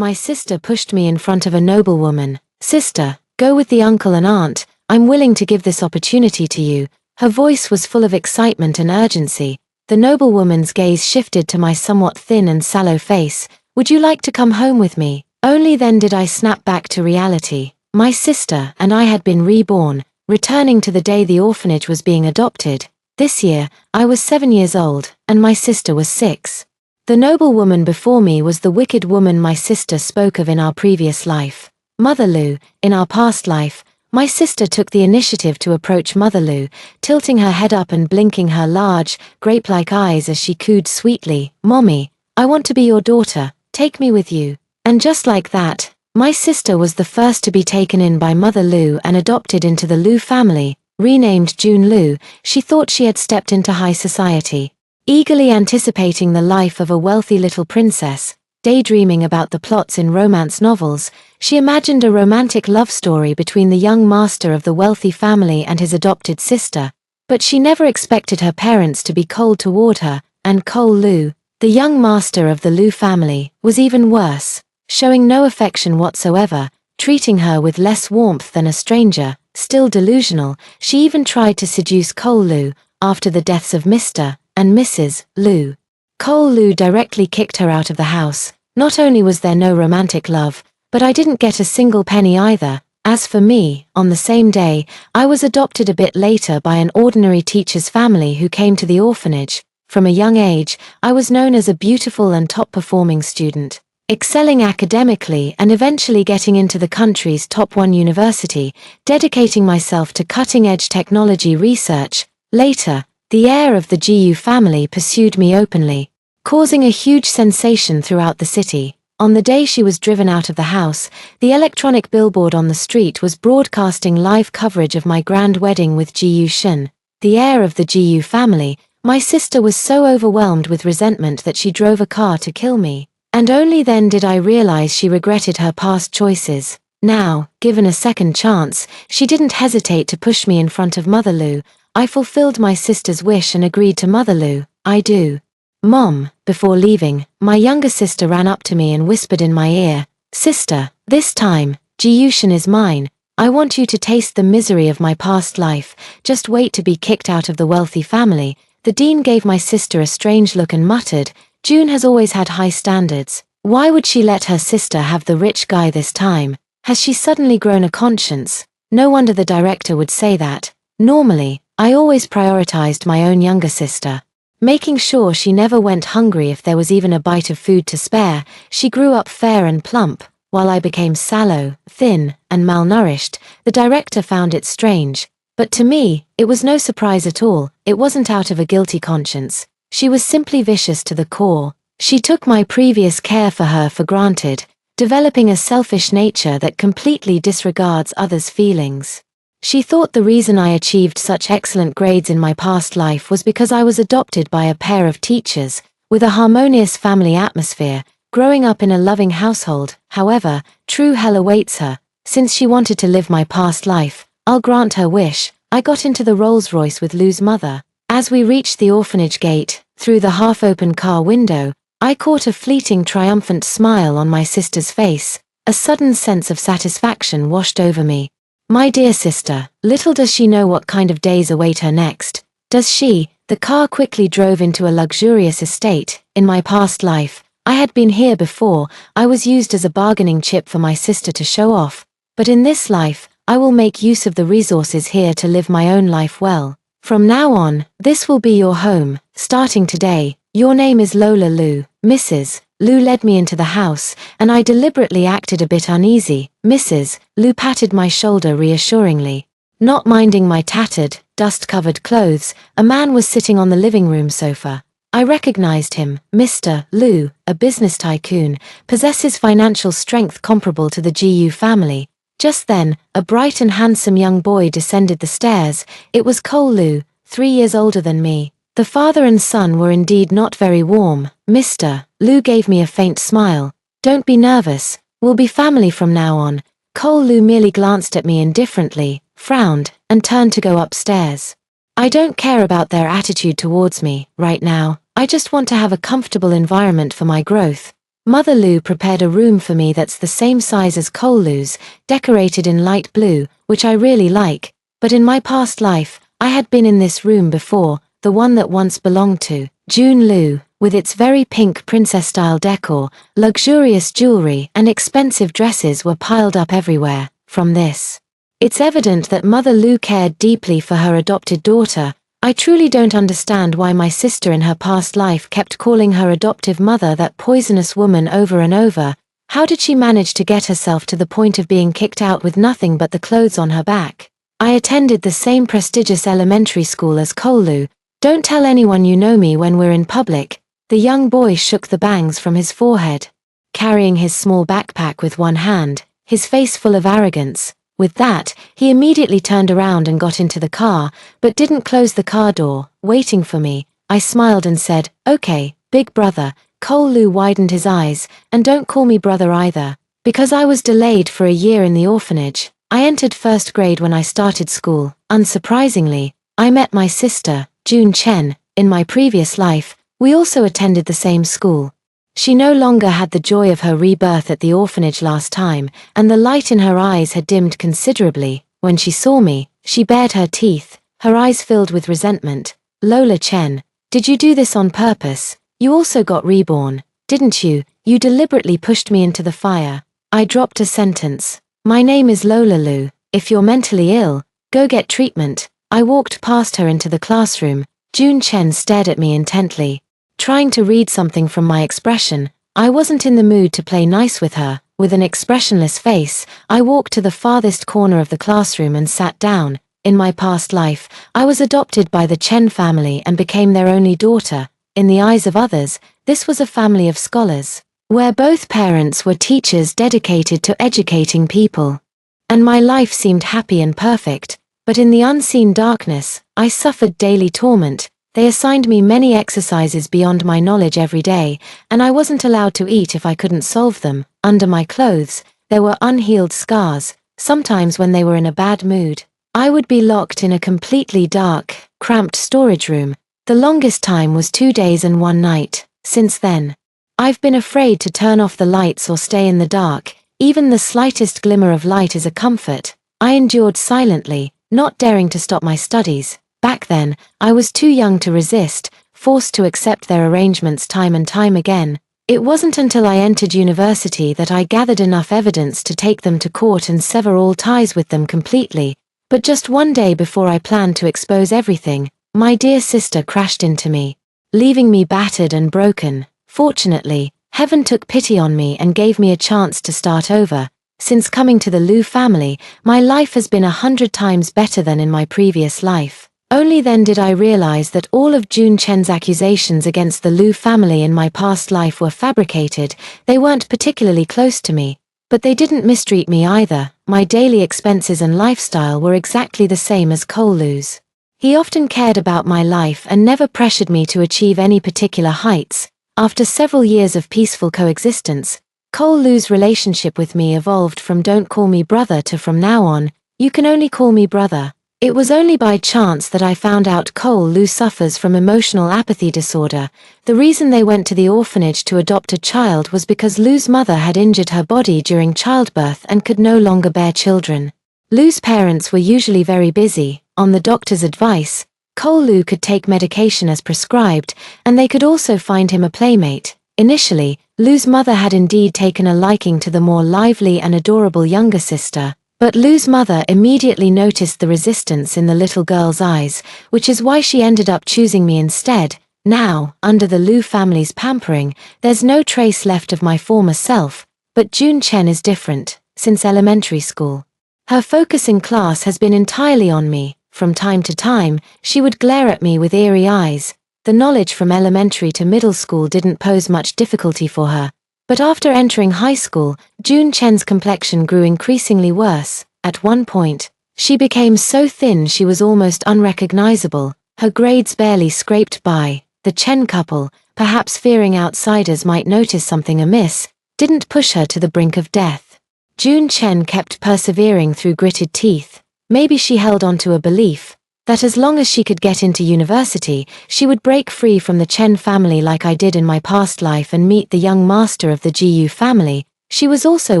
My sister pushed me in front of a noblewoman. "Sister, go with the uncle and aunt. I'm willing to give this opportunity to you." Her voice was full of excitement and urgency. The noblewoman's gaze shifted to my somewhat thin and sallow face. "Would you like to come home with me?" Only then did I snap back to reality. My sister and I had been reborn, returning to the day the orphanage was being adopted. This year, I was 7 years old, and my sister was 6. The noblewoman before me was the wicked woman my sister spoke of in our previous life. Mother Lou. In our past life, my sister took the initiative to approach Mother Lou, tilting her head up and blinking her large, grape-like eyes as she cooed sweetly, "Mommy, I want to be your daughter, take me with you." And just like that, my sister was the first to be taken in by Mother Lou and adopted into the Lou family. Renamed June Lou, she thought she had stepped into high society. Eagerly anticipating the life of a wealthy little princess, daydreaming about the plots in romance novels, she imagined a romantic love story between the young master of the wealthy family and his adopted sister. But she never expected her parents to be cold toward her, and Cole Lou, the young master of the Lou family, was even worse, showing no affection whatsoever, treating her with less warmth than a stranger. Still delusional, she even tried to seduce Cole Lou, after the deaths of Mr. and Mrs. Lou. Cole Lou directly kicked her out of the house. Not only was there no romantic love, but I didn't get a single penny either. As for me, on the same day, I was adopted a bit later by an ordinary teacher's family who came to the orphanage. From a young age, I was known as a beautiful and top-performing student, excelling academically and eventually getting into the country's top 1 university, dedicating myself to cutting-edge technology research. Later, the heir of the GU family pursued me openly, causing a huge sensation throughout the city. On the day she was driven out of the house, the electronic billboard on the street was broadcasting live coverage of my grand wedding with GU Shin, the heir of the GU family. My sister was so overwhelmed with resentment that she drove a car to kill me. And only then did I realize she regretted her past choices. Now, given a second chance, she didn't hesitate to push me in front of Mother Lou. I fulfilled my sister's wish and agreed to Mother Lou. "I do, Mom." Before leaving, my younger sister ran up to me and whispered in my ear, "Sister, this time, Jiyushin is mine. I want you to taste the misery of my past life. Just wait to be kicked out of the wealthy family." The dean gave my sister a strange look and muttered, "June has always had high standards. Why would she let her sister have the rich guy this time? Has she suddenly grown a conscience?" No wonder the director would say that. Normally, I always prioritized my own younger sister, making sure she never went hungry if there was even a bite of food to spare. She grew up fair and plump, while I became sallow, thin, and malnourished. The director found it strange. But to me, it was no surprise at all. It wasn't out of a guilty conscience. She was simply vicious to the core. She took my previous care for her for granted, developing a selfish nature that completely disregards others' feelings. She thought the reason I achieved such excellent grades in my past life was because I was adopted by a pair of teachers, with a harmonious family atmosphere, growing up in a loving household. However, true hell awaits her. Since she wanted to live my past life, I'll grant her wish. I got into the Rolls-Royce with Lou's mother. As we reached the orphanage gate, through the half-open car window, I caught a fleeting triumphant smile on my sister's face. A sudden sense of satisfaction washed over me. My dear sister, little does she know what kind of days await her next. Does she? The car quickly drove into a luxurious estate. In my past life, I had been here before. I was used as a bargaining chip for my sister to show off. But in this life, I will make use of the resources here to live my own life well. From now on, this will be your home. Starting today, your name is Lola Lou. Mrs. Lou led me into the house, and I deliberately acted a bit uneasy. Mrs. Lou patted my shoulder reassuringly. Not minding my tattered, dust-covered clothes, a man was sitting on the living room sofa. I recognized him. Mr. Lou, a business tycoon, possesses financial strength comparable to the GU family. Just then, a bright and handsome young boy descended the stairs. It was Cole Lou, 3 years older than me. The father and son were indeed not very warm. Mr. Lou gave me a faint smile. "Don't be nervous. We'll be family from now on." Cole Lou merely glanced at me indifferently, frowned, and turned to go upstairs. I don't care about their attitude towards me right now. I just want to have a comfortable environment for my growth. Mother Lu prepared a room for me that's the same size as Cole Lu's, decorated in light blue, which I really like, but in my past life, I had been in this room before, the one that once belonged to June Lu, with its very pink princess-style decor, luxurious jewelry and expensive dresses were piled up everywhere. From this, it's evident that Mother Lu cared deeply for her adopted daughter. I truly don't understand why my sister in her past life kept calling her adoptive mother that poisonous woman over and over. How did she manage to get herself to the point of being kicked out with nothing but the clothes on her back? I attended the same prestigious elementary school as Cole Lu. Don't tell anyone you know me when we're in public. The young boy shook the bangs from his forehead, carrying his small backpack with one hand, his face full of arrogance. With that, he immediately turned around and got into the car, but didn't close the car door, waiting for me. I smiled and said, "Okay, big brother." Cole Lu widened his eyes, "And don't call me brother either." Because I was delayed for a year in the orphanage, I entered first grade when I started school. Unsurprisingly, I met my sister, June Chen, in my previous life. We also attended the same school. She no longer had the joy of her rebirth at the orphanage last time, and the light in her eyes had dimmed considerably. When she saw me, she bared her teeth, her eyes filled with resentment. "Lola Chen, did you do this on purpose? You also got reborn, didn't you? You deliberately pushed me into the fire." I dropped a sentence. "My name is Lola Lu. If you're mentally ill, go get treatment." I walked past her into the classroom. June Chen stared at me intently, trying to read something from my expression. I wasn't in the mood to play nice with her. With an expressionless face, I walked to the farthest corner of the classroom and sat down. In my past life, I was adopted by the Chen family and became their only daughter. In the eyes of others, this was a family of scholars, where both parents were teachers dedicated to educating people. And my life seemed happy and perfect, but in the unseen darkness, I suffered daily torment. They assigned me many exercises beyond my knowledge every day, and I wasn't allowed to eat if I couldn't solve them. Under my clothes, there were unhealed scars. Sometimes when they were in a bad mood, I would be locked in a completely dark, cramped storage room. The longest time was 2 days and 1 night. Since then, I've been afraid to turn off the lights or stay in the dark. Even the slightest glimmer of light is a comfort. I endured silently, not daring to stop my studies. Back then, I was too young to resist, forced to accept their arrangements time and time again. It wasn't until I entered university that I gathered enough evidence to take them to court and sever all ties with them completely. But just one day before I planned to expose everything, my dear sister crashed into me, leaving me battered and broken. Fortunately, heaven took pity on me and gave me a chance to start over. Since coming to the Lu family, my life has been 100 times better than in my previous life. Only then did I realize that all of June Chen's accusations against the Lu family in my past life were fabricated. They weren't particularly close to me, but they didn't mistreat me either. My daily expenses and lifestyle were exactly the same as Cole Lu's. He often cared about my life and never pressured me to achieve any particular heights. After several years of peaceful coexistence, Cole Lu's relationship with me evolved from "don't call me brother" to "from now on, you can only call me brother." It was only by chance that I found out Cole Lu suffers from emotional apathy disorder. The reason they went to the orphanage to adopt a child was because Lu's mother had injured her body during childbirth and could no longer bear children. Lu's parents were usually very busy. On the doctor's advice, Cole Lu could take medication as prescribed, and they could also find him a playmate. Initially, Lu's mother had indeed taken a liking to the more lively and adorable younger sister. But Lu's mother immediately noticed the resistance in the little girl's eyes, which is why she ended up choosing me instead. Now, under the Lu family's pampering, there's no trace left of my former self, but June Chen is different. Since elementary school, her focus in class has been entirely on me. From time to time, she would glare at me with eerie eyes. The knowledge from elementary to middle school didn't pose much difficulty for her. But after entering high school, June Chen's complexion grew increasingly worse. At one point, she became so thin she was almost unrecognizable. Her grades barely scraped by. The Chen couple, perhaps fearing outsiders might notice something amiss, didn't push her to the brink of death. June Chen kept persevering through gritted teeth. Maybe she held on to a belief. That as long as she could get into university, she would break free from the Chen family like I did in my past life and meet the young master of the Gu family. She was also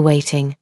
waiting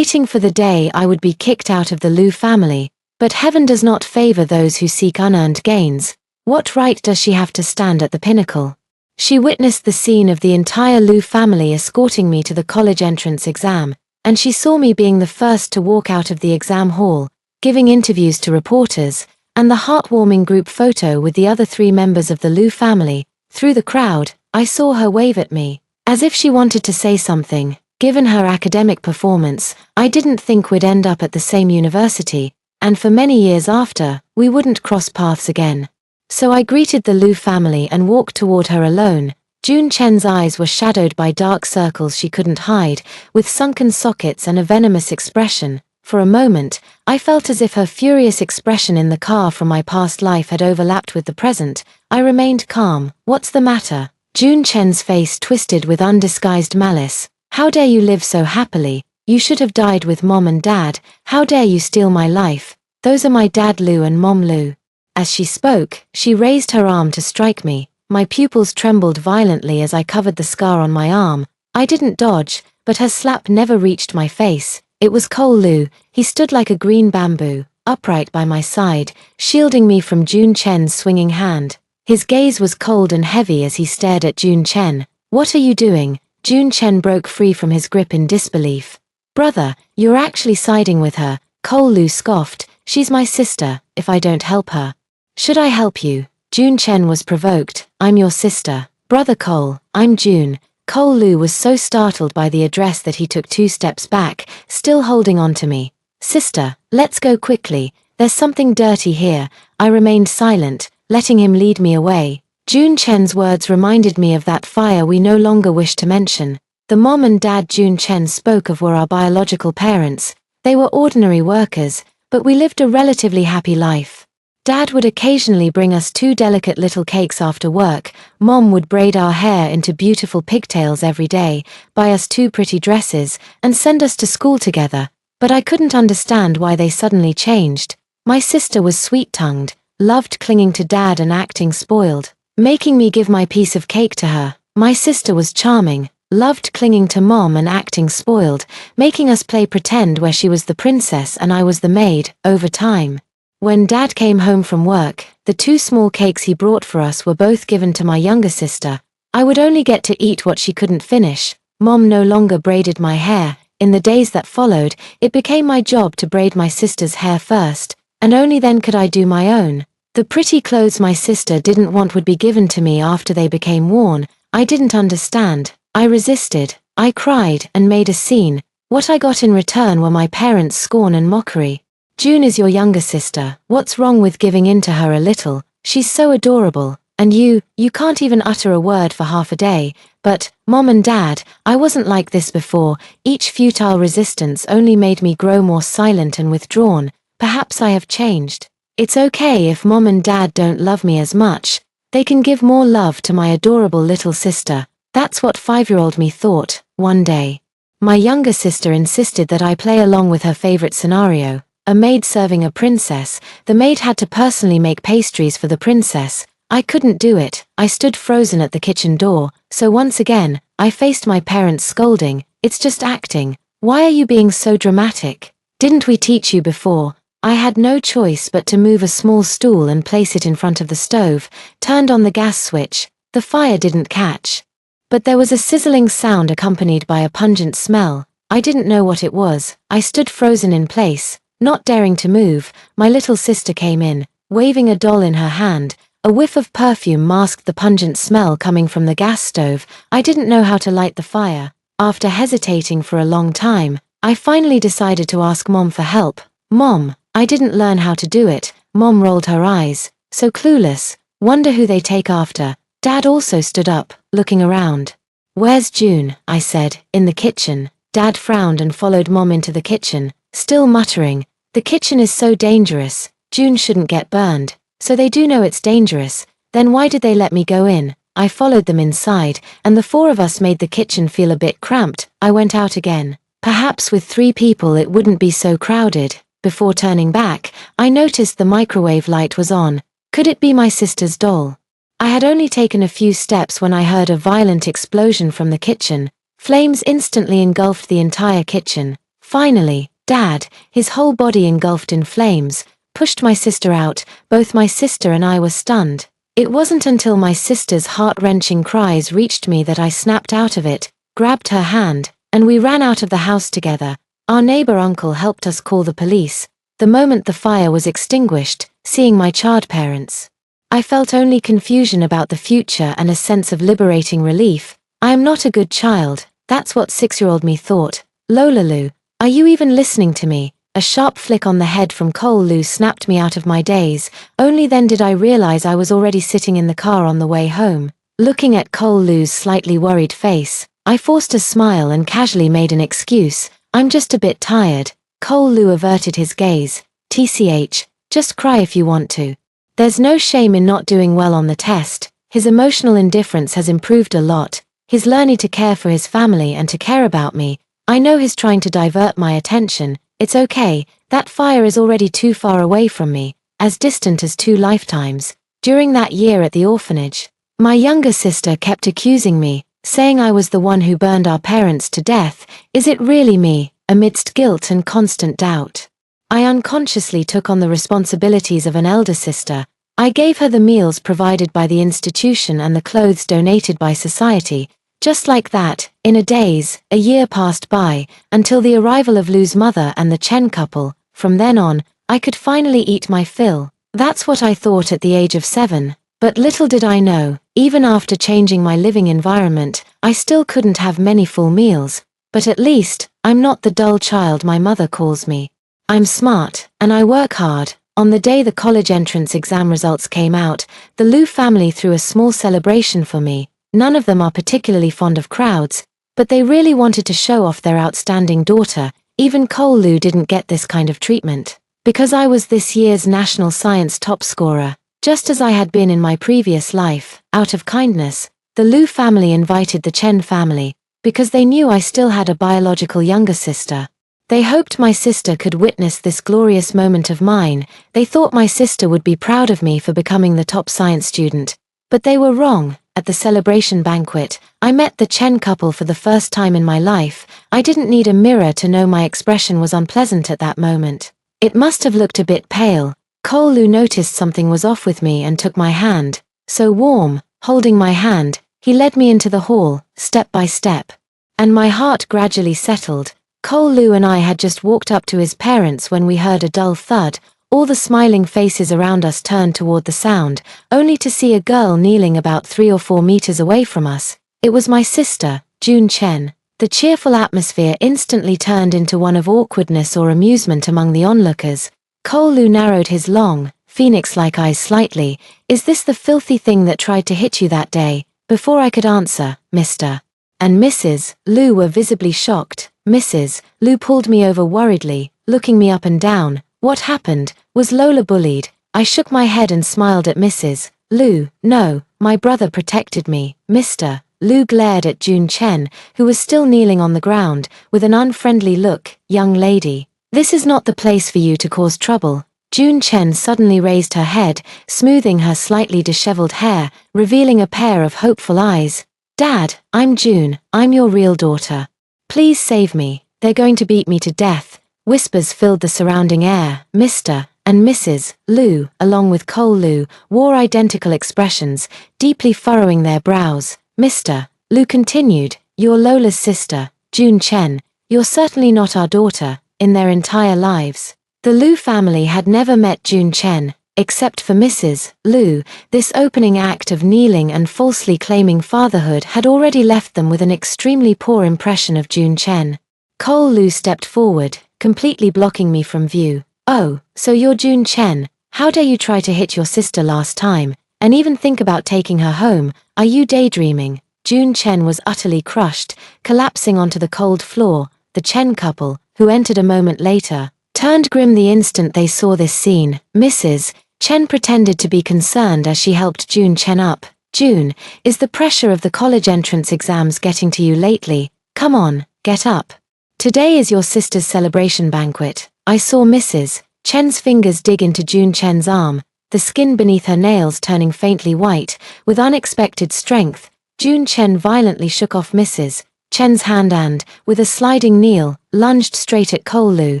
for the day I would be kicked out of the Lu family. But heaven does not favor those who seek unearned gains. What right does she have to stand at the pinnacle? She witnessed the scene of the entire Lu family escorting me to the college entrance exam, and she saw me being the first to walk out of the exam hall, giving interviews to reporters, and the heartwarming group photo with the other 3 members of the Lu family. Through the crowd, I saw her wave at me, as if she wanted to say something. Given her academic performance, I didn't think we'd end up at the same university, and for many years after, we wouldn't cross paths again. So I greeted the Lu family and walked toward her alone. June Chen's eyes were shadowed by dark circles she couldn't hide, with sunken sockets and a venomous expression. For a moment, I felt as if her furious expression in the car from my past life had overlapped with the present. I remained calm. What's the matter? June Chen's face twisted with undisguised malice. How dare you live so happily? You should have died with Mom and Dad. How dare you steal my life? Those are my Dad Lu and Mom Lu. As she spoke, she raised her arm to strike me. My pupils trembled violently as I covered the scar on my arm. I didn't dodge, but her slap never reached my face. It was Cole Lu. He stood like a green bamboo, upright by my side, shielding me from June Chen's swinging hand. His gaze was cold and heavy as he stared at June Chen. What are you doing? June Chen broke free from his grip in disbelief. Brother, you're actually siding with her, Cole Lu scoffed. She's my sister, if I don't help her. Should I help you? June Chen was provoked. I'm your sister. Brother Cole, I'm June. Cole Lu was so startled by the address that he took 2 steps back, still holding on to me. Sister, let's go quickly. There's something dirty here. I remained silent, letting him lead me away. June Chen's words reminded me of that fire we no longer wish to mention. The mom and dad June Chen spoke of were our biological parents. They were ordinary workers, but we lived a relatively happy life. Dad would occasionally bring us 2 delicate little cakes after work. Mom would braid our hair into beautiful pigtails every day, buy us 2 pretty dresses, and send us to school together. But I couldn't understand why they suddenly changed. My sister was sweet-tongued, loved clinging to Dad and acting spoiled, making me give my piece of cake to her. My sister was charming, loved clinging to Mom and acting spoiled, making us play pretend where she was the princess and I was the maid. Over time, when Dad came home from work, the 2 small cakes he brought for us were both given to my younger sister. I would only get to eat what she couldn't finish. Mom no longer braided my hair. In the days that followed, it became my job to braid my sister's hair first, and only then could I do my own. The pretty clothes my sister didn't want would be given to me after they became worn. I didn't understand. I resisted. I cried and made a scene. What I got in return were my parents' scorn and mockery. June is your younger sister. What's wrong with giving in to her a little? She's so adorable. And you can't even utter a word for half a day. But, Mom and Dad, I wasn't like this before. Each futile resistance only made me grow more silent and withdrawn. Perhaps I have changed. It's okay if Mom and Dad don't love me as much. They can give more love to my adorable little sister. That's what 5-year-old me thought, one day. My younger sister insisted that I play along with her favorite scenario. A maid serving a princess. The maid had to personally make pastries for the princess. I couldn't do it. I stood frozen at the kitchen door, so once again, I faced my parents scolding. It's just acting. Why are you being so dramatic? Didn't we teach you before? I had no choice but to move a small stool and place it in front of the stove, turned on the gas switch. The fire didn't catch. But there was a sizzling sound accompanied by a pungent smell. I didn't know what it was. I stood frozen in place, not daring to move. My little sister came in, waving a doll in her hand. A whiff of perfume masked the pungent smell coming from the gas stove. I didn't know how to light the fire. After hesitating for a long time, I finally decided to ask Mom for help. Mom, I didn't learn how to do it. Mom rolled her eyes. So clueless. Wonder who they take after. Dad also stood up, looking around. Where's June? I said, in the kitchen. Dad frowned and followed Mom into the kitchen, still muttering. The kitchen is so dangerous. June shouldn't get burned. So they do know it's dangerous. Then why did they let me go in? I followed them inside, and the 4 of us made the kitchen feel a bit cramped. I went out again. Perhaps with 3 people it wouldn't be so crowded. Before turning back, I noticed the microwave light was on. Could it be my sister's doll? I had only taken a few steps when I heard a violent explosion from the kitchen. Flames instantly engulfed the entire kitchen. Finally, Dad, his whole body engulfed in flames, pushed my sister out. Both my sister and I were stunned. It wasn't until my sister's heart-wrenching cries reached me that I snapped out of it, grabbed her hand, and we ran out of the house together. Our neighbor uncle helped us call the police. The moment the fire was extinguished, seeing my charred parents, I felt only confusion about the future and a sense of liberating relief. I am not a good child, that's what 6-year-old me thought. Lolalu, are you even listening to me? A sharp flick on the head from Cole Lu snapped me out of my daze. Only then did I realize I was already sitting in the car on the way home. Looking at Cole Lu's slightly worried face, I forced a smile and casually made an excuse. I'm just a bit tired. Cole Lu averted his gaze. TCH, just cry if you want to. There's no shame in not doing well on the test. His emotional indifference has improved a lot. He's learning to care for his family and to care about me. I know he's trying to divert my attention. It's okay, that fire is already too far away from me, as distant as 2 lifetimes. During that year at the orphanage, my younger sister kept accusing me, saying I was the one who burned our parents to death. Is it really me? Amidst guilt and constant doubt, I unconsciously took on the responsibilities of an elder sister. I gave her the meals provided by the institution and the clothes donated by society. Just like that, in a daze, a year passed by, until the arrival of Lu's mother and the Chen couple. From then on, I could finally eat my fill. That's what I thought at the age of 7. But little did I know, even after changing my living environment, I still couldn't have many full meals. But at least, I'm not the dull child my mother calls me. I'm smart, and I work hard. On the day the college entrance exam results came out, the Lu family threw a small celebration for me. None of them are particularly fond of crowds, but they really wanted to show off their outstanding daughter. Even Cole Lu didn't get this kind of treatment, because I was this year's national science top scorer, just as I had been in my previous life. Out of kindness, the Lu family invited the Chen family, because they knew I still had a biological younger sister. They hoped my sister could witness this glorious moment of mine. They thought my sister would be proud of me for becoming the top science student. But they were wrong. At the celebration banquet, I met the Chen couple for the first time in my life. I didn't need a mirror to know my expression was unpleasant at that moment. It must have looked a bit pale. Cole Lu noticed something was off with me and took my hand. So warm, holding my hand, he led me into the hall, step by step. And my heart gradually settled. Cole Lu and I had just walked up to his parents when we heard a dull thud. All the smiling faces around us turned toward the sound, only to see a girl kneeling about 3 or 4 meters away from us. It was my sister, June Chen. The cheerful atmosphere instantly turned into one of awkwardness or amusement among the onlookers. Cole Lu narrowed his long, phoenix-like eyes slightly. Is this the filthy thing that tried to hit you that day? Before I could answer, Mr. and Mrs. Lu were visibly shocked. Mrs. Lu pulled me over worriedly, looking me up and down. What happened? Was Lola bullied? I shook my head and smiled at Mrs. Lu. No, my brother protected me. Mr. Lu glared at June Chen, who was still kneeling on the ground, with an unfriendly look. Young lady, this is not the place for you to cause trouble. June Chen suddenly raised her head, smoothing her slightly disheveled hair, revealing a pair of hopeful eyes. Dad, I'm June. I'm your real daughter. Please save me. They're going to beat me to death. Whispers filled the surrounding air. Mr. and Mrs. Lu, along with Cole Lu, wore identical expressions, deeply furrowing their brows. Mr. Lu continued, "You're Lola's sister, June Chen. You're certainly not our daughter." In their entire lives, the Lu family had never met June Chen. Except for Mrs. Lu, this opening act of kneeling and falsely claiming fatherhood had already left them with an extremely poor impression of June Chen. Cole Lu stepped forward, completely blocking me from view. "Oh, so you're June Chen. How dare you try to hit your sister last time, and even think about taking her home? Are you daydreaming?" June Chen was utterly crushed, collapsing onto the cold floor. The Chen couple, who entered a moment later, turned grim the instant they saw this scene. Mrs. Chen pretended to be concerned as she helped June Chen up. "June, is the pressure of the college entrance exams getting to you lately? Come on, get up. Today is your sister's celebration banquet. I saw Mrs. Chen's fingers dig into June Chen's arm, the skin beneath her nails turning faintly white. With unexpected strength, June Chen violently shook off Mrs. Chen's hand and, with a sliding kneel, lunged straight at Cole Lu.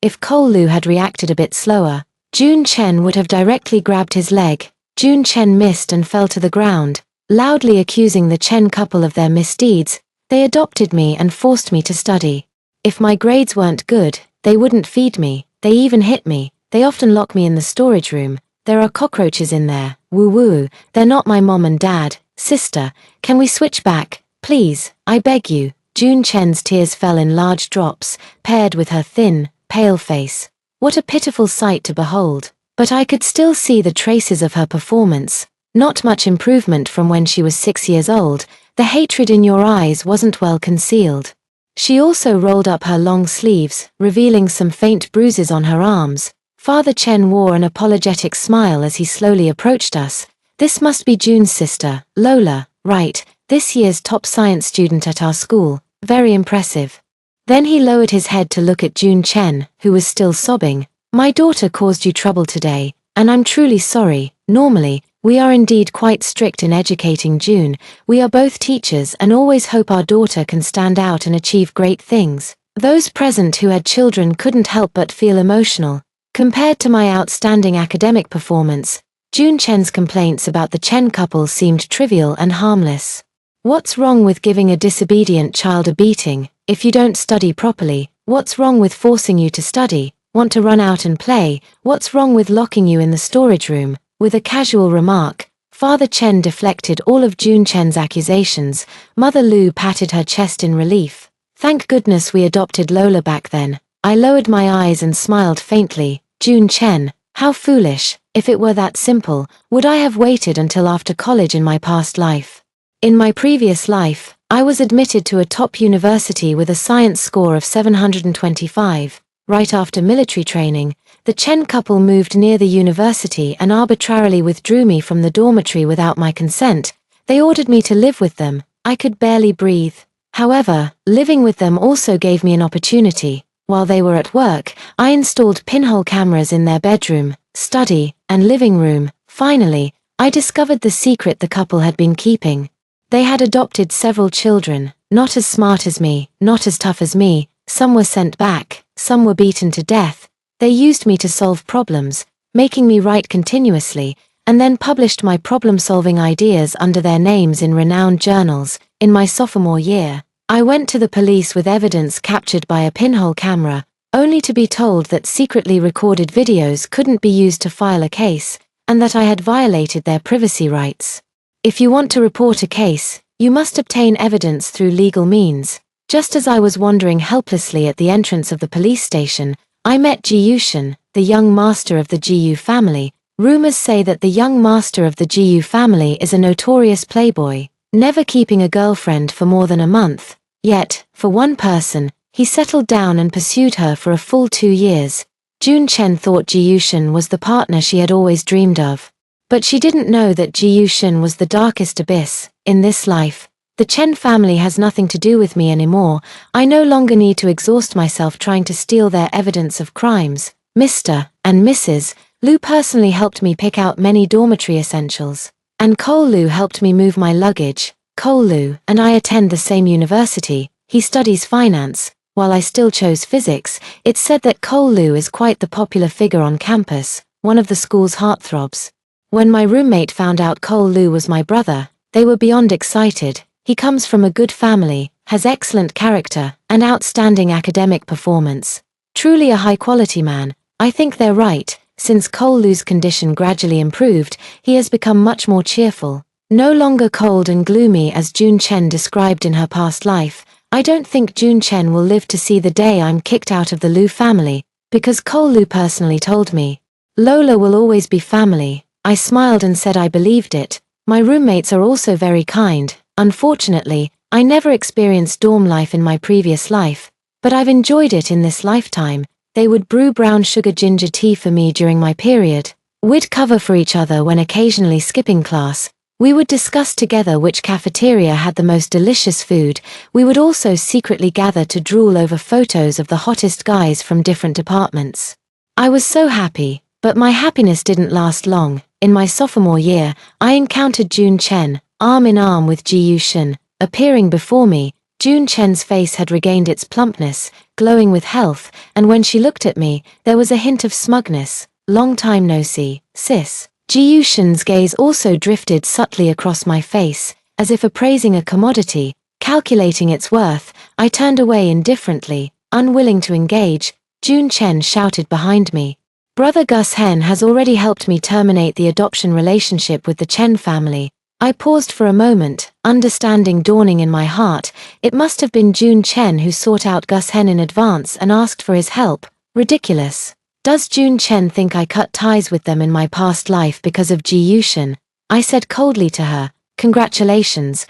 If Cole Lu had reacted a bit slower, June Chen would have directly grabbed his leg. June Chen missed and fell to the ground, loudly accusing the Chen couple of their misdeeds. They adopted me and forced me to study. If my grades weren't good, they wouldn't feed me, they even hit me. They often lock me in the storage room. There are cockroaches in there. Woo-woo, they're not my mom and dad. Sister, can we switch back, please, I beg you. June Chen's tears fell in large drops, paired with her thin, pale face. What a pitiful sight to behold. But I could still see the traces of her performance. Not much improvement from when she was 6 years old. The hatred in your eyes wasn't well concealed. She also rolled up her long sleeves, revealing some faint bruises on her arms. Father Chen wore an apologetic smile as he slowly approached us. This must be June's sister, Lola, right, this year's top science student at our school, very impressive. Then he lowered his head to look at June Chen, who was still sobbing. My daughter caused you trouble today, and I'm truly sorry. Normally, we are indeed quite strict in educating June. We are both teachers and always hope our daughter can stand out and achieve great things. Those present who had children couldn't help but feel emotional. Compared to my outstanding academic performance, June Chen's complaints about the Chen couple seemed trivial and harmless. What's wrong with giving a disobedient child a beating? If you don't study properly, what's wrong with forcing you to study? Want to run out and play? What's wrong with locking you in the storage room? With a casual remark, Father Chen deflected all of June Chen's accusations. Mother Lu patted her chest in relief. Thank goodness we adopted Lola back then. I lowered my eyes and smiled faintly. June Chen, how foolish. If it were that simple, would I have waited until after college in my past life? In my previous life, I was admitted to a top university with a science score of 725. Right after military training, the Chen couple moved near the university and arbitrarily withdrew me from the dormitory without my consent. They ordered me to live with them. I could barely breathe. However, living with them also gave me an opportunity. While they were at work, I installed pinhole cameras in their bedroom, study, and living room. Finally, I discovered the secret the couple had been keeping. They had adopted several children, not as smart as me, not as tough as me. Some were sent back, some were beaten to death. They used me to solve problems, making me write continuously, and then published my problem-solving ideas under their names in renowned journals. In my sophomore year, I went to the police with evidence captured by a pinhole camera, only to be told that secretly recorded videos couldn't be used to file a case, and that I had violated their privacy rights. If you want to report a case, you must obtain evidence through legal means. Just as I was wandering helplessly at the entrance of the police station, I met Ji Yushin, the young master of the Jiyu family. Rumors say that the young master of the Jiyu family is a notorious playboy, never keeping a girlfriend for more than a month. Yet, for one person, he settled down and pursued her for a full 2 years. June Chen thought Ji Yushin was the partner she had always dreamed of. But she didn't know that Ji Yushin was the darkest abyss. In this life, the Chen family has nothing to do with me anymore. I no longer need to exhaust myself trying to steal their evidence of crimes. Mr. and Mrs. Lu personally helped me pick out many dormitory essentials. And Cole Lu helped me move my luggage. Cole Lu and I attend the same university. He studies finance, while I still chose physics. It's said that Cole Lu is quite the popular figure on campus, one of the school's heartthrobs. When my roommate found out Cole Lu was my brother, they were beyond excited. He comes from a good family, has excellent character, and outstanding academic performance. Truly a high-quality man. I think they're right. Since Cole Lu's condition gradually improved, he has become much more cheerful. No longer cold and gloomy as June Chen described in her past life. I don't think June Chen will live to see the day I'm kicked out of the Lu family, because Cole Lu personally told me. Lola will always be family. I smiled and said I believed it. My roommates are also very kind. Unfortunately, I never experienced dorm life in my previous life, but I've enjoyed it in this lifetime. They would brew brown sugar ginger tea for me during my period. We'd cover for each other when occasionally skipping class. We would discuss together which cafeteria had the most delicious food. We would also secretly gather to drool over photos of the hottest guys from different departments. I was so happy, but my happiness didn't last long. In my sophomore year, I encountered June Chen, arm in arm with Ji Yushin. Appearing before me, June Chen's face had regained its plumpness, glowing with health, and when she looked at me, there was a hint of smugness. Long time no see, sis. Ji Yushin's gaze also drifted subtly across my face, as if appraising a commodity, calculating its worth. I turned away indifferently, unwilling to engage. June Chen shouted behind me. Brother Gus Hen has already helped me terminate the adoption relationship with the Chen family. I paused for a moment, understanding dawning in my heart. It must have been June Chen who sought out Gus Hen in advance and asked for his help. Ridiculous. Does June Chen think I cut ties with them in my past life because of Ji Yushin? I said coldly to her, congratulations,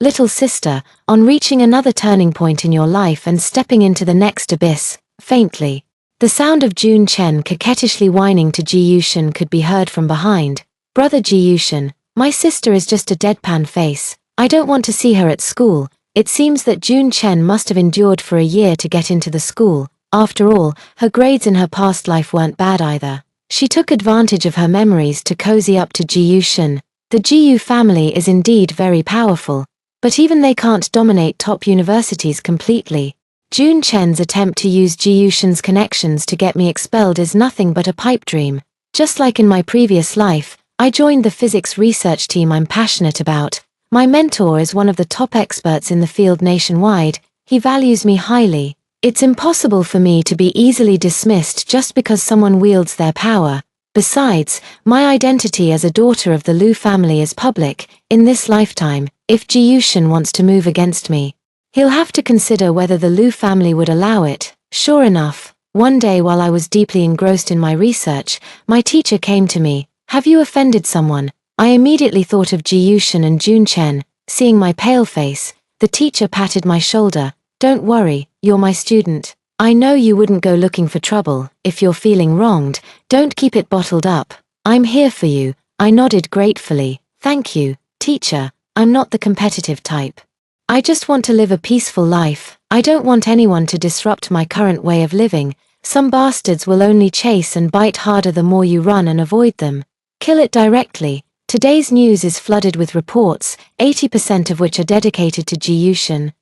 little sister, on reaching another turning point in your life and stepping into the next abyss. Faintly, the sound of June Chen coquettishly whining to Ji Yushin could be heard from behind. Brother Ji Yushin, my sister is just a deadpan face. I don't want to see her at school. It seems that June Chen must have endured for a year to get into the school. After all, her grades in her past life weren't bad either. She took advantage of her memories to cozy up to Ji Yushin. The Ji Yu family is indeed very powerful, but even they can't dominate top universities completely. June Chen's attempt to use Ji Yushin's connections to get me expelled is nothing but a pipe dream. Just like in my previous life, I joined the physics research team I'm passionate about. My mentor is one of the top experts in the field nationwide. He values me highly. It's impossible for me to be easily dismissed just because someone wields their power. Besides, my identity as a daughter of the Lu family is public. In this lifetime, if Ji Yushin wants to move against me, he'll have to consider whether the Lu family would allow it. Sure enough, one day while I was deeply engrossed in my research, my teacher came to me. Have you offended someone? I immediately thought of Ji Yushin and June Chen. Seeing my pale face, the teacher patted my shoulder. Don't worry, you're my student. I know you wouldn't go looking for trouble. If you're feeling wronged, don't keep it bottled up. I'm here for you. I nodded gratefully. Thank you, teacher. I'm not the competitive type. I just want to live a peaceful life. I don't want anyone to disrupt my current way of living. Some bastards will only chase and bite harder the more you run and avoid them. Kill it directly. Today's news is flooded with reports, 80% of which are dedicated to Ji Yushin.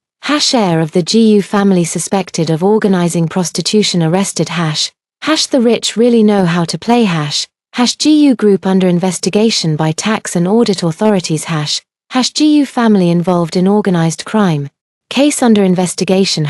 Heir of the Ji Yu family suspected of organizing prostitution arrested. The rich really know how to play. Ji Yu group under investigation by tax and audit authorities. Ji Yu family involved in organized crime. Case under investigation.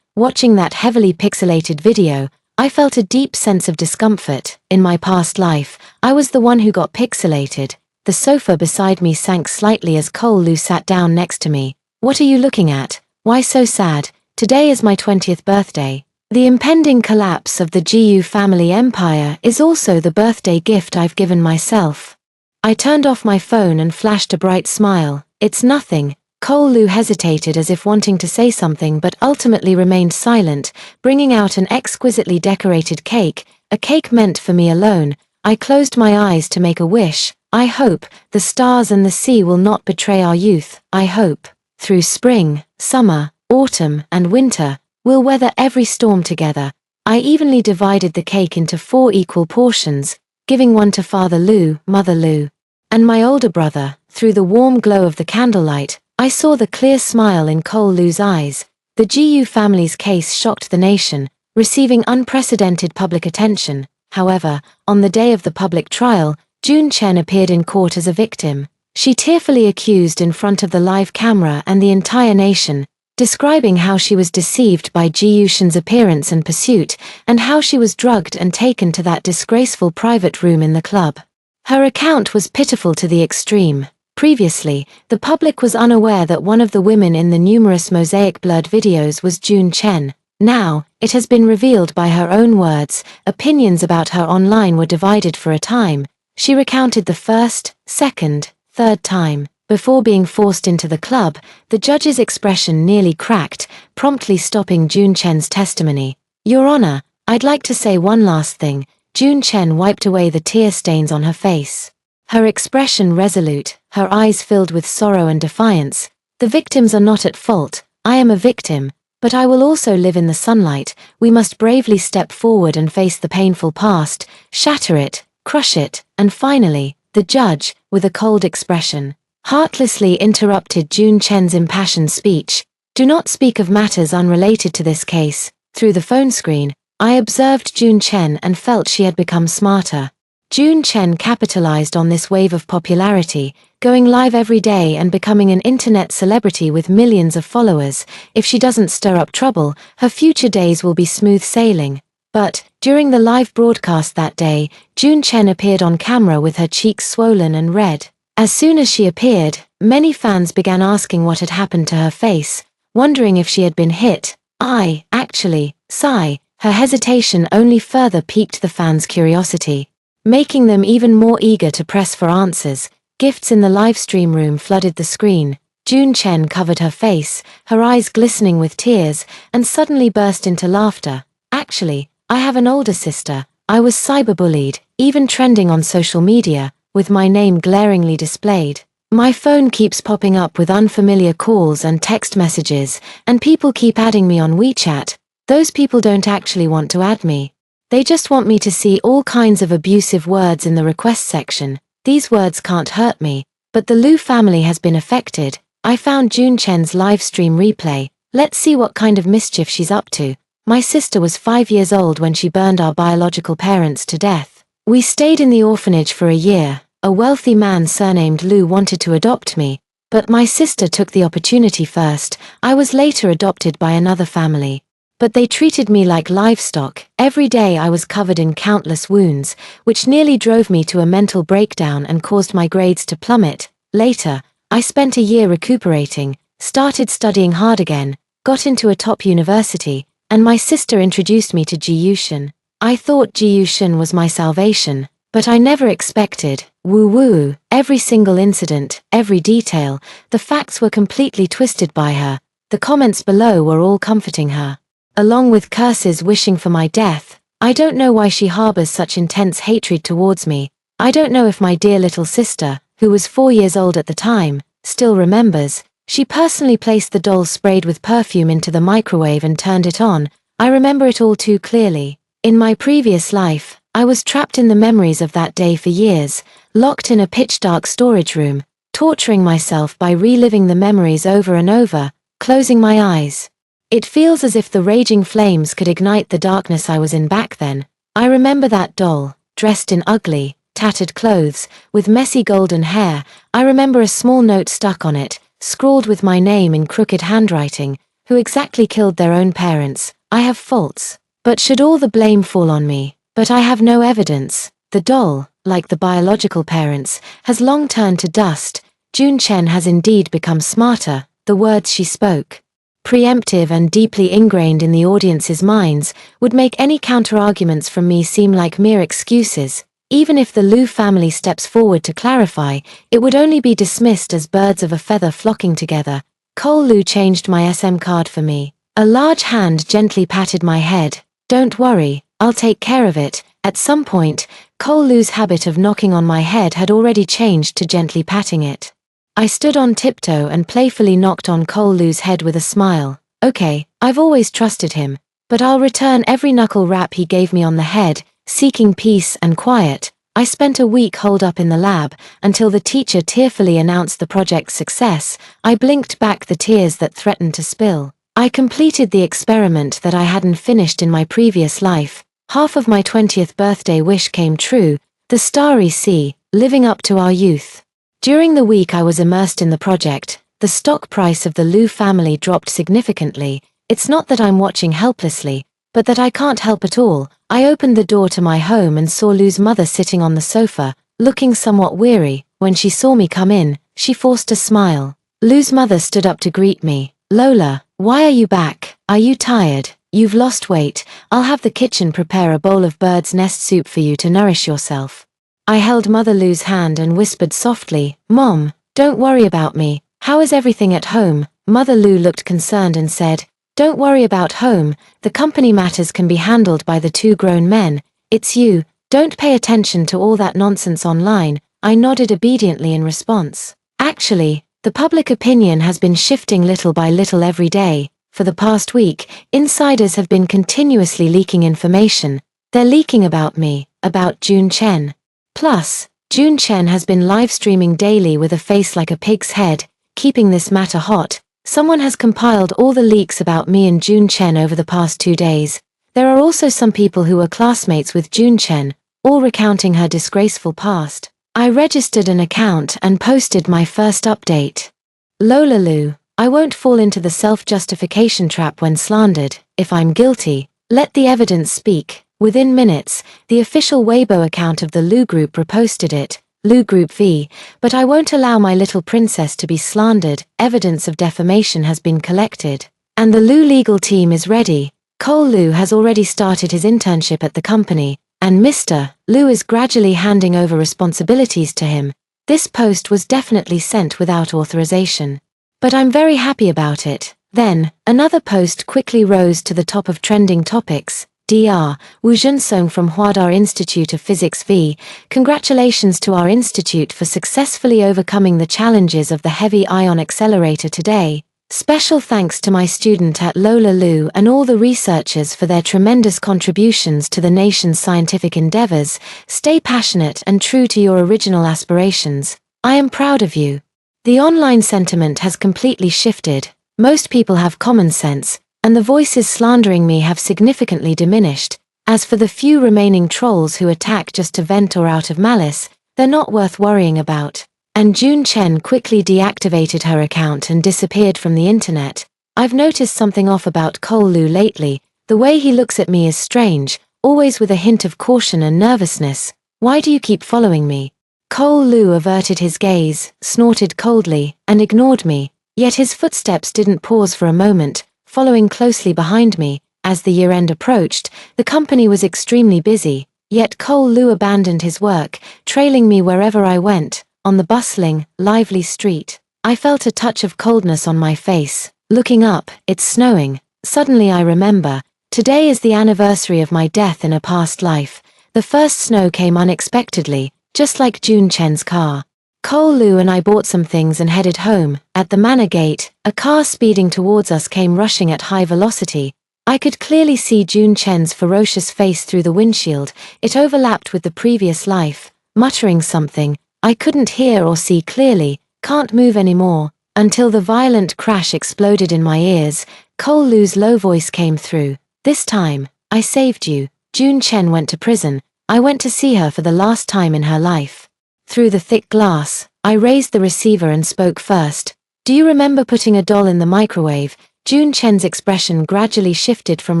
Watching that heavily pixelated video, I felt a deep sense of discomfort. In my past life, I was the one who got pixelated. The sofa beside me sank slightly as Cole Lu sat down next to me. What are you looking at? Why so sad? Today is my 20th birthday. The impending collapse of the Ji Yu family empire is also the birthday gift I've given myself. I turned off my phone and flashed a bright smile. It's nothing. Cole Lu hesitated as if wanting to say something but ultimately remained silent, bringing out an exquisitely decorated cake, a cake meant for me alone. I closed my eyes to make a wish. I hope the stars and the sea will not betray our youth. I hope, through spring, summer, autumn, and winter, we'll weather every storm together. I evenly divided the cake into 4 equal portions, giving one to Father Lu, Mother Lu, and my older brother. Through the warm glow of the candlelight, I saw the clear smile in Cole Lu's eyes. The Ji Yu family's case shocked the nation, receiving unprecedented public attention. However, on the day of the public trial, June Chen appeared in court as a victim. She tearfully accused in front of the live camera and the entire nation, describing how she was deceived by Ji Yushin's appearance and pursuit, and how she was drugged and taken to that disgraceful private room in the club. Her account was pitiful to the extreme. Previously, the public was unaware that one of the women in the numerous mosaic blurred videos was June Chen. Now, it has been revealed by her own words. Opinions about her online were divided for a time. She recounted the first, second, third time. Before being forced into the club, the judge's expression nearly cracked, promptly stopping June Chen's testimony. Your Honor, I'd like to say one last thing. June Chen wiped away the tear stains on her face. her expression resolute, her eyes filled with sorrow and defiance. The victims are not at fault, I am a victim, but I will also live in the sunlight. We must bravely step forward and face the painful past, shatter it, crush it, and finally, the judge, with a cold expression, heartlessly interrupted June Chen's impassioned speech. Do not speak of matters unrelated to this case. Through the phone screen, I observed June Chen and felt she had become smarter. June Chen capitalized on this wave of popularity, going live every day and becoming an internet celebrity with millions of followers. If she doesn't stir up trouble, her future days will be smooth sailing. But, during the live broadcast that day, June Chen appeared on camera with her cheeks swollen and red. As soon as she appeared, many fans began asking what had happened to her face, wondering if she had been hit. Sigh. Her hesitation only further piqued the fans' curiosity, making them even more eager to press for answers. Gifts in the livestream room flooded the screen. June Chen covered her face, her eyes glistening with tears, and suddenly burst into laughter. Actually, I have an older sister. I was cyberbullied, even trending on social media, with my name glaringly displayed. My phone keeps popping up with unfamiliar calls and text messages, and people keep adding me on WeChat. Those people don't actually want to add me. They just want me to see all kinds of abusive words in the request section. These words can't hurt me, but the Liu family has been affected. I found June Chen's live stream replay. Let's see what kind of mischief she's up to. My sister was 5 years old when she burned our biological parents to death. We stayed in the orphanage for a year. A wealthy man surnamed Liu wanted to adopt me, but my sister took the opportunity first. I was later adopted by another family. But they treated me like livestock. Every day I was covered in countless wounds, which nearly drove me to a mental breakdown and caused my grades to plummet. Later, I spent a year recuperating, started studying hard again, got into a top university, and my sister introduced me to Ji Yushin. I thought Ji Yushin was my salvation, but I never expected. Woo-woo, every single incident, every detail, the facts were completely twisted by her. The comments below were all comforting her, along with curses wishing for my death. I don't know why she harbors such intense hatred towards me. I don't know if my dear little sister, who was 4 years old at the time, still remembers. She personally placed the doll sprayed with perfume into the microwave and turned it on. I remember it all too clearly. In my previous life, I was trapped in the memories of that day for years, locked in a pitch-dark storage room, torturing myself by reliving the memories over and over, closing my eyes. It feels as if the raging flames could ignite the darkness I was in back then. I remember that doll, dressed in ugly, tattered clothes, with messy golden hair. I remember a small note stuck on it, scrawled with my name in crooked handwriting. Who exactly killed their own parents? I have faults. But should all the blame fall on me? But I have no evidence. The doll, like the biological parents, has long turned to dust. June Chen has indeed become smarter. The words she spoke, preemptive and deeply ingrained in the audience's minds, would make any counter-arguments from me seem like mere excuses. Even if the Liu family steps forward to clarify, it would only be dismissed as birds of a feather flocking together. Cole Liu changed my SM card for me. A large hand gently patted my head. Don't worry, I'll take care of it. At some point, Cole Liu's habit of knocking on my head had already changed to gently patting it. I stood on tiptoe and playfully knocked on Cole Liu's head with a smile. Okay, I've always trusted him, but I'll return every knuckle rap he gave me on the head. Seeking peace and quiet, I spent a week holed up in the lab, until the teacher tearfully announced the project's success. I blinked back the tears that threatened to spill. I completed the experiment that I hadn't finished in my previous life. Half of my 20th birthday wish came true, the starry sea, living up to our youth. During the week I was immersed in the project, the stock price of the Liu family dropped significantly. It's not that I'm watching helplessly, but that I can't help at all. I opened the door to my home and saw Liu's mother sitting on the sofa, looking somewhat weary. When she saw me come in, she forced a smile. Liu's mother stood up to greet me. Lola, why are you back? Are you tired? You've lost weight. I'll have the kitchen prepare a bowl of bird's nest soup for you to nourish yourself. I held Mother Liu's hand and whispered softly, Mom, don't worry about me. How is everything at home? Mother Liu looked concerned and said, Don't worry about home. The company matters can be handled by the 2 grown men. It's you. Don't pay attention to all that nonsense online. I nodded obediently in response. Actually, the public opinion has been shifting little by little every day. For the past week, insiders have been continuously leaking information. They're leaking about me, about June Chen. Plus, June Chen has been live streaming daily with a face like a pig's head, keeping this matter hot. Someone has compiled all the leaks about me and June Chen over the past 2 days. There are also some people who were classmates with June Chen, all recounting her disgraceful past. I registered an account and posted my first update. Lola Lu, I won't fall into the self-justification trap when slandered. If I'm guilty, let the evidence speak. Within minutes, the official Weibo account of the Lu Group reposted it, Lu Group V, but I won't allow my little princess to be slandered. Evidence of defamation has been collected. And the Lu legal team is ready. Cole Lu has already started his internship at the company, and Mr. Lu is gradually handing over responsibilities to him. This post was definitely sent without authorization. But I'm very happy about it. Then, another post quickly rose to the top of trending topics. Dr. Wu Junsong from Huadar Institute of Physics V. Congratulations to our institute for successfully overcoming the challenges of the heavy ion accelerator today. Special thanks to my student at Lola Lu and all the researchers for their tremendous contributions to the nation's scientific endeavors. Stay passionate and true to your original aspirations. I am proud of you. The online sentiment has completely shifted. Most people have common sense, and the voices slandering me have significantly diminished. As for the few remaining trolls who attack just to vent or out of malice, they're not worth worrying about. And June Chen quickly deactivated her account and disappeared from the internet. I've noticed something off about Cole Lu lately. The way he looks at me is strange, always with a hint of caution and nervousness. Why do you keep following me? Cole Lu averted his gaze, snorted coldly, and ignored me. Yet his footsteps didn't pause for a moment, following closely behind me. As the year-end approached, the company was extremely busy. Yet Cole Lu abandoned his work, trailing me wherever I went. On the bustling, lively street, I felt a touch of coldness on my face. Looking up, it's snowing. Suddenly I remember, today is the anniversary of my death in a past life. The first snow came unexpectedly, just like June Chen's car. Cole Lu and I bought some things and headed home. At the manor gate, a car speeding towards us came rushing at high velocity. I could clearly see June Chen's ferocious face through the windshield. It overlapped with the previous life. Muttering something, I couldn't hear or see clearly, can't move anymore, until the violent crash exploded in my ears. Cole Lu's low voice came through. This time, I saved you. June Chen went to prison. I went to see her for the last time in her life. Through the thick glass, I raised the receiver and spoke first. Do you remember putting a doll in the microwave? June Chen's expression gradually shifted from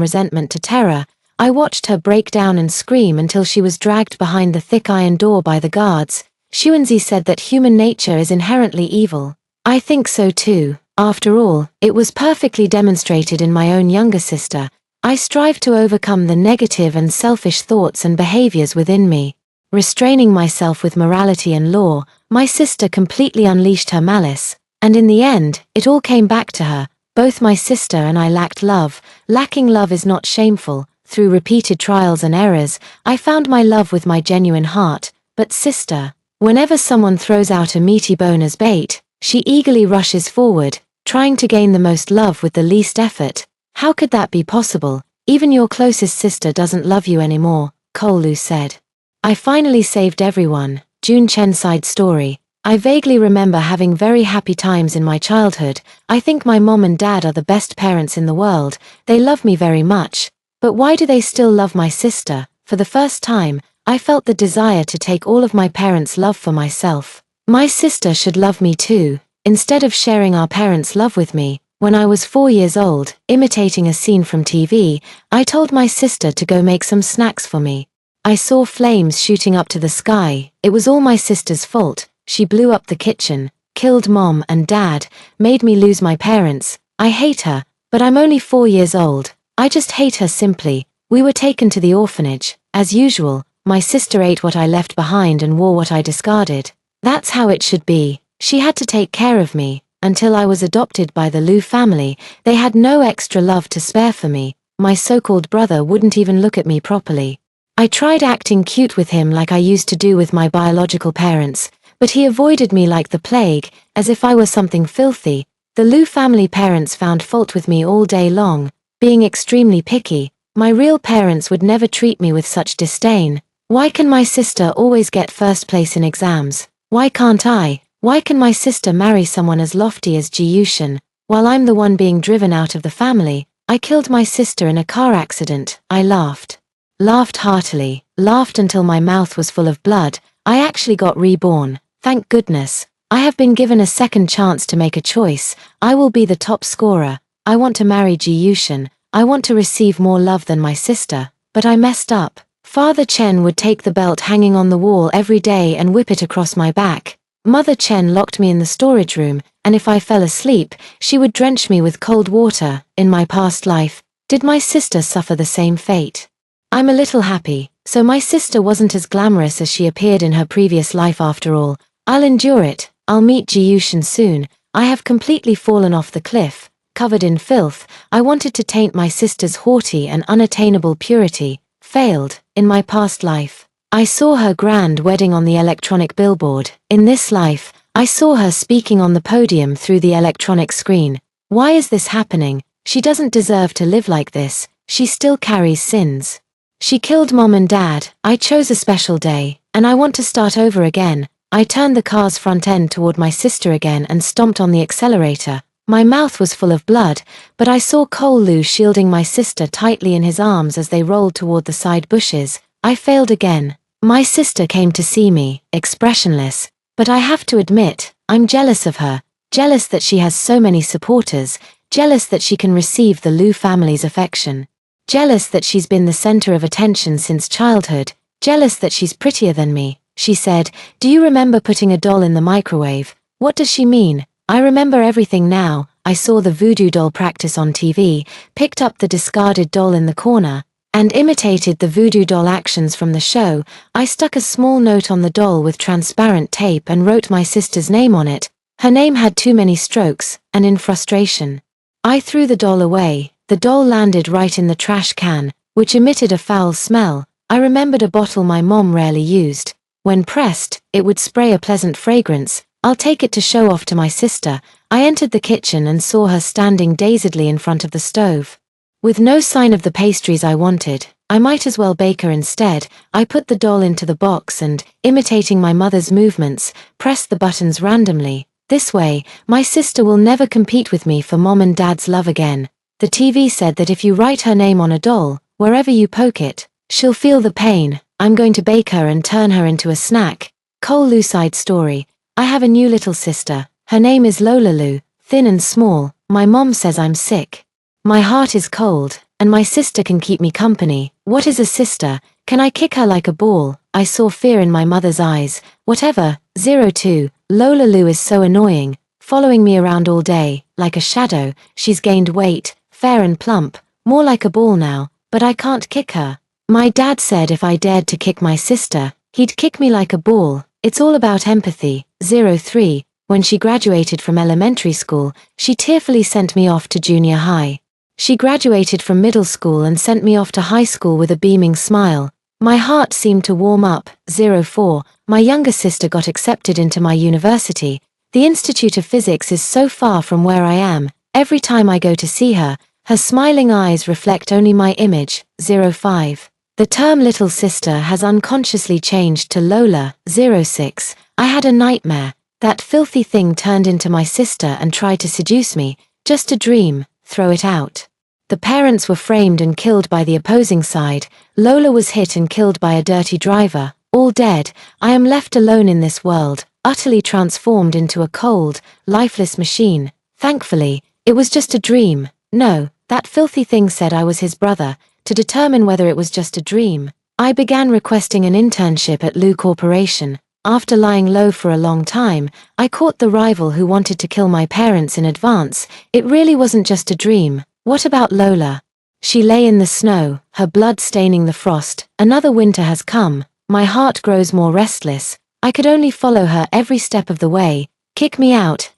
resentment to terror. I watched her break down and scream until she was dragged behind the thick iron door by the guards. Xuanzi said that human nature is inherently evil. I think so too. After all, it was perfectly demonstrated in my own younger sister. I strive to overcome the negative and selfish thoughts and behaviors within me. Restraining myself with morality and law, my sister completely unleashed her malice. And in the end, it all came back to her. Both my sister and I lacked love. Lacking love is not shameful. Through repeated trials and errors, I found my love with my genuine heart. But sister, whenever someone throws out a meaty bone as bait, she eagerly rushes forward, trying to gain the most love with the least effort. How could that be possible? Even your closest sister doesn't love you anymore, Cole Lu said. I finally saved everyone. June Chen side story. I vaguely remember having very happy times in my childhood. I think my mom and dad are the best parents in the world. They love me very much. But why do they still love my sister? For the first time, I felt the desire to take all of my parents' love for myself. My sister should love me too. Instead of sharing our parents' love with me, when I was 4 years old, imitating a scene from TV, I told my sister to go make some snacks for me. I saw flames shooting up to the sky. It was all my sister's fault. She blew up the kitchen, killed mom and dad, made me lose my parents. I hate her, but I'm only 4 years old. I just hate her simply. We were taken to the orphanage. As usual, my sister ate what I left behind and wore what I discarded. That's how it should be. She had to take care of me. Until I was adopted by the Lu family, they had no extra love to spare for me. My so-called brother wouldn't even look at me properly. I tried acting cute with him like I used to do with my biological parents, but he avoided me like the plague, as if I were something filthy. The Liu family parents found fault with me all day long, being extremely picky. My real parents would never treat me with such disdain. Why can my sister always get first place in exams? Why can't I? Why can my sister marry someone as lofty as Ji Yushin, while I'm the one being driven out of the family? I killed my sister in a car accident. I laughed. Laughed heartily, laughed until my mouth was full of blood. I actually got reborn. Thank goodness. I have been given a second chance to make a choice. I will be the top scorer. I want to marry Ji Yushin. I want to receive more love than my sister. But I messed up. Father Chen would take the belt hanging on the wall every day and whip it across my back. Mother Chen locked me in the storage room, and if I fell asleep, she would drench me with cold water. In my past life, did my sister suffer the same fate? I'm a little happy, so my sister wasn't as glamorous as she appeared in her previous life after all. I'll endure it. I'll meet Ji Yushin soon. I have completely fallen off the cliff, covered in filth. I wanted to taint my sister's haughty and unattainable purity. Failed. In my past life, I saw her grand wedding on the electronic billboard. In this life, I saw her speaking on the podium through the electronic screen. Why is this happening? She doesn't deserve to live like this. She still carries sins. She killed Mom and Dad. I chose a special day, and I want to start over again. I turned the car's front end toward my sister again and stomped on the accelerator. My mouth was full of blood, but I saw Cole Lu shielding my sister tightly in his arms as they rolled toward the side bushes. I failed again. My sister came to see me, expressionless. But I have to admit, I'm jealous of her. Jealous that she has so many supporters. Jealous that she can receive the Lu family's affection. Jealous that she's been the center of attention since childhood. Jealous that she's prettier than me. She said, "Do you remember putting a doll in the microwave?" What does she mean? I remember everything now. I saw the voodoo doll practice on TV, picked up the discarded doll in the corner, and imitated the voodoo doll actions from the show. I stuck a small note on the doll with transparent tape and wrote my sister's name on it. Her name had too many strokes, and in frustration, I threw the doll away. The doll landed right in the trash can, which emitted a foul smell. I remembered a bottle my mom rarely used. When pressed, it would spray a pleasant fragrance. I'll take it to show off to my sister. I entered the kitchen and saw her standing dazedly in front of the stove. With no sign of the pastries I wanted, I might as well bake her instead. I put the doll into the box and, imitating my mother's movements, pressed the buttons randomly. This way, my sister will never compete with me for Mom and Dad's love again. The TV said that if you write her name on a doll, wherever you poke it, she'll feel the pain. I'm going to bake her and turn her into a snack. Cole Lu side story. I have a new little sister. Her name is Lola Lu, thin and small. My mom says I'm sick. My heart is cold, and my sister can keep me company. What is a sister? Can I kick her like a ball? I saw fear in my mother's eyes. Whatever. 02. Lola Lu is so annoying, following me around all day, like a shadow. She's gained weight, fair and plump, more like a ball now, but I can't kick her. My dad said if I dared to kick my sister, he'd kick me like a ball. It's all about empathy. 03. When she graduated from elementary school, she tearfully sent me off to junior high. She graduated from middle school and sent me off to high school with a beaming smile. My heart seemed to warm up. 04. My younger sister got accepted into my university. The Institute of Physics is so far from where I am. Every time I go to see her, her smiling eyes reflect only my image. 05. The term little sister has unconsciously changed to Lola. 06. I had a nightmare. That filthy thing turned into my sister and tried to seduce me. Just a dream. Throw it out. The parents were framed and killed by the opposing side. Lola was hit and killed by a dirty driver. All dead. I am left alone in this world, utterly transformed into a cold, lifeless machine. Thankfully, it was just a dream. No, that filthy thing said I was his brother. To determine whether it was just a dream, I began requesting an internship at Lu Corporation. After lying low for a long time, I caught the rival who wanted to kill my parents in advance. It really wasn't just a dream. What about Lola? She lay in the snow, her blood staining the frost. Another winter has come. My heart grows more restless. I could only follow her every step of the way. Kick me out.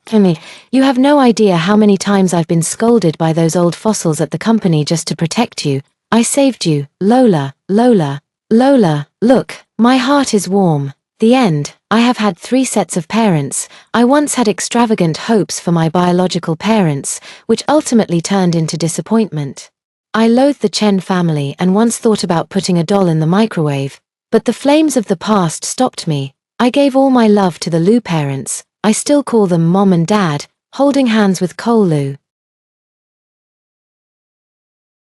You have no idea how many times I've been scolded by those old fossils at the company just to protect you. I saved you, Lola, Lola. Lola, look, my heart is warm. The end. I have had 3 sets of parents. I once had extravagant hopes for my biological parents, which ultimately turned into disappointment. I loathed the Chen family and once thought about putting a doll in the microwave, but the flames of the past stopped me. I gave all my love to the Lu parents. I still call them Mom and Dad, holding hands with Cole Lu.